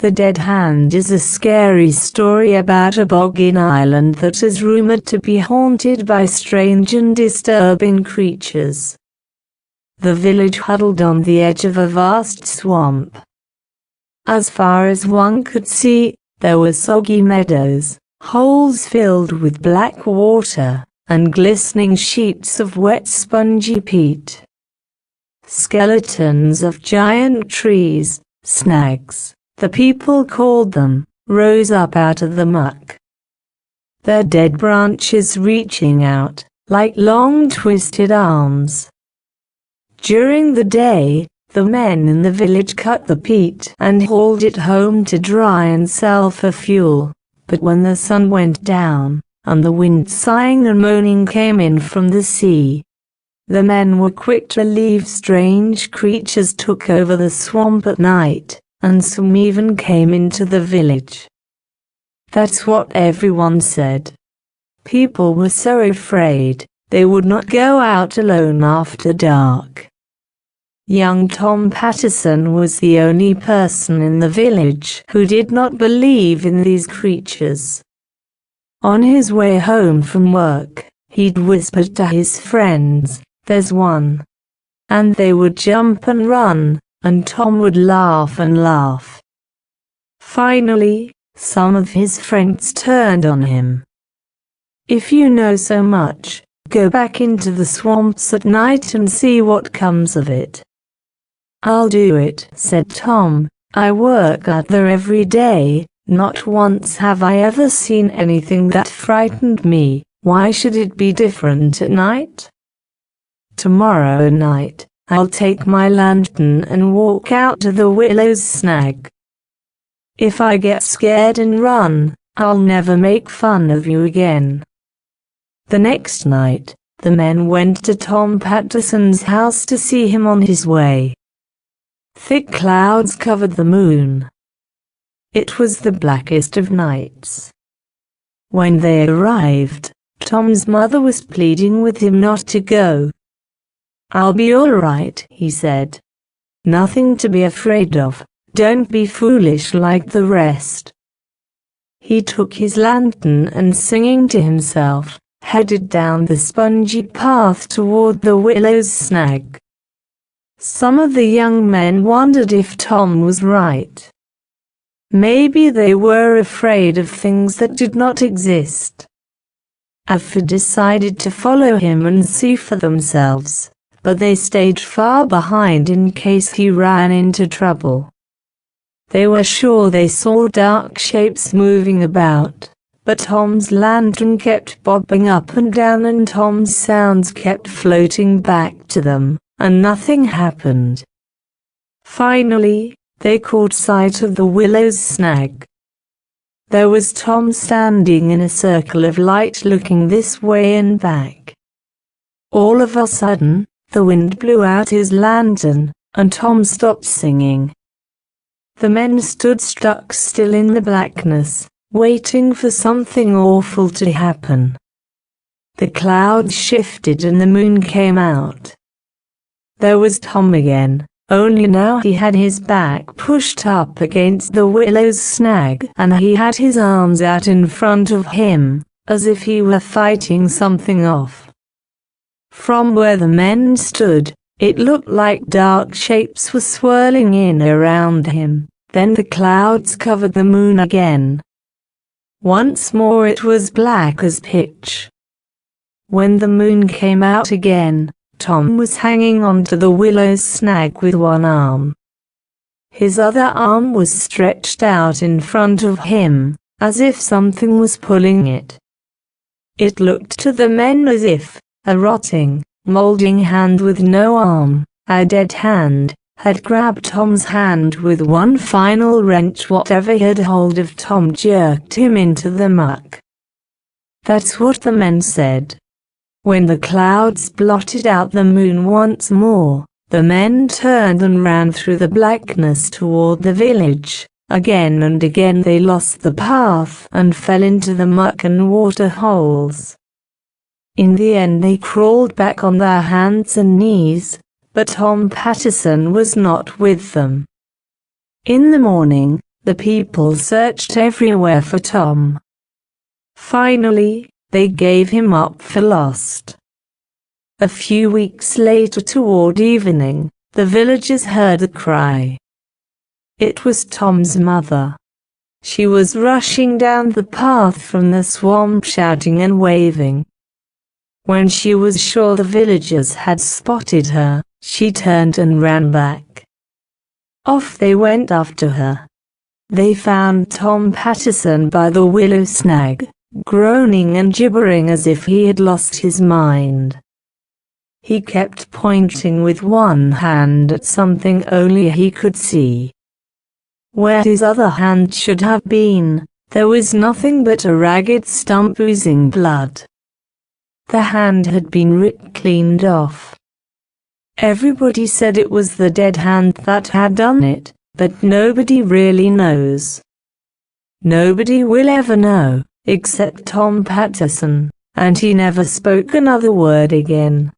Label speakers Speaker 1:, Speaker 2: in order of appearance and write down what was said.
Speaker 1: The Dead Hand is a scary story about a bog-in island that is rumored to be haunted by strange and disturbing creatures. The village huddled on the edge of a vast swamp. As far as one could see, there were soggy meadows, holes filled with black water, and glistening sheets of wet spongy peat. Skeletons of giant trees, snags, the people called them, rose up out of the muck. Their dead branches reaching out, like long twisted arms. During the day, the men in the village cut the peat and hauled it home to dry and sell for fuel, but when the sun went down, and the wind sighing and moaning came in from the sea, the men were quick to believe strange creatures took over the swamp at night, and some even came into the village. That's what everyone said. People were so afraid, they would not go out alone after dark. Young Tom Patterson was the only person in the village who did not believe in these creatures. On his way home from work, he'd whispered to his friends, "There's one." And they would jump and run, and Tom would laugh and laugh. Finally, some of his friends turned on him. "If you know so much, go back into the swamps at night and see what comes of it." "I'll do it," said Tom. "I work out there every day. Not once have I ever seen anything that frightened me. Why should it be different at night? Tomorrow night, I'll take my lantern and walk out to the Willow's snag. If I get scared and run, I'll never make fun of you again." The next night, the men went to Tom Patterson's house to see him on his way. Thick clouds covered the moon. It was the blackest of nights. When they arrived, Tom's mother was pleading with him not to go. "I'll be all right," he said. "Nothing to be afraid of. Don't be foolish like the rest." He took his lantern and, singing to himself, headed down the spongy path toward the Willow's snag. Some of the young men wondered if Tom was right. Maybe they were afraid of things that did not exist. Alfred decided to follow him and see for themselves, but they stayed far behind in case he ran into trouble. They were sure they saw dark shapes moving about, but Tom's lantern kept bobbing up and down and Tom's sounds kept floating back to them, and nothing happened. Finally, they caught sight of the Willow's snag. There was Tom standing in a circle of light looking this way and back. All of a sudden, the wind blew out his lantern, and Tom stopped singing. The men stood stuck still in the blackness, waiting for something awful to happen. The clouds shifted and the moon came out. There was Tom again, only now he had his back pushed up against the Willow's snag and he had his arms out in front of him, as if he were fighting something off. From where the men stood, it looked like dark shapes were swirling in around him. Then the clouds covered the moon again. Once more it was black as pitch. When the moon came out again, Tom was hanging onto the Willow's snag with one arm. His other arm was stretched out in front of him, as if something was pulling it. It looked to the men as if a rotting, molding hand with no arm, a dead hand, had grabbed Tom's hand with one final wrench. Whatever had hold of Tom jerked him into the muck. That's what the men said. When the clouds blotted out the moon once more, the men turned and ran through the blackness toward the village. Again and again they lost the path and fell into the muck and water holes. In the end they crawled back on their hands and knees, but Tom Patterson was not with them. In the morning, The people searched everywhere for Tom. Finally, they gave him up for lost. A few weeks later, toward evening, the villagers heard a cry. It was Tom's mother. She was rushing down the path from the swamp, shouting and waving. When she was sure the villagers had spotted her, she turned and ran back. Off they went after her. They found Tom Patterson by the willow snag, groaning and gibbering as if he had lost his mind. He kept pointing with one hand at something only he could see. Where his other hand should have been, there was nothing but a ragged stump oozing blood. The hand had been ripped clean off. Everybody said it was the dead hand that had done it, but nobody really knows. Nobody will ever know, except Tom Patterson, and he never spoke another word again.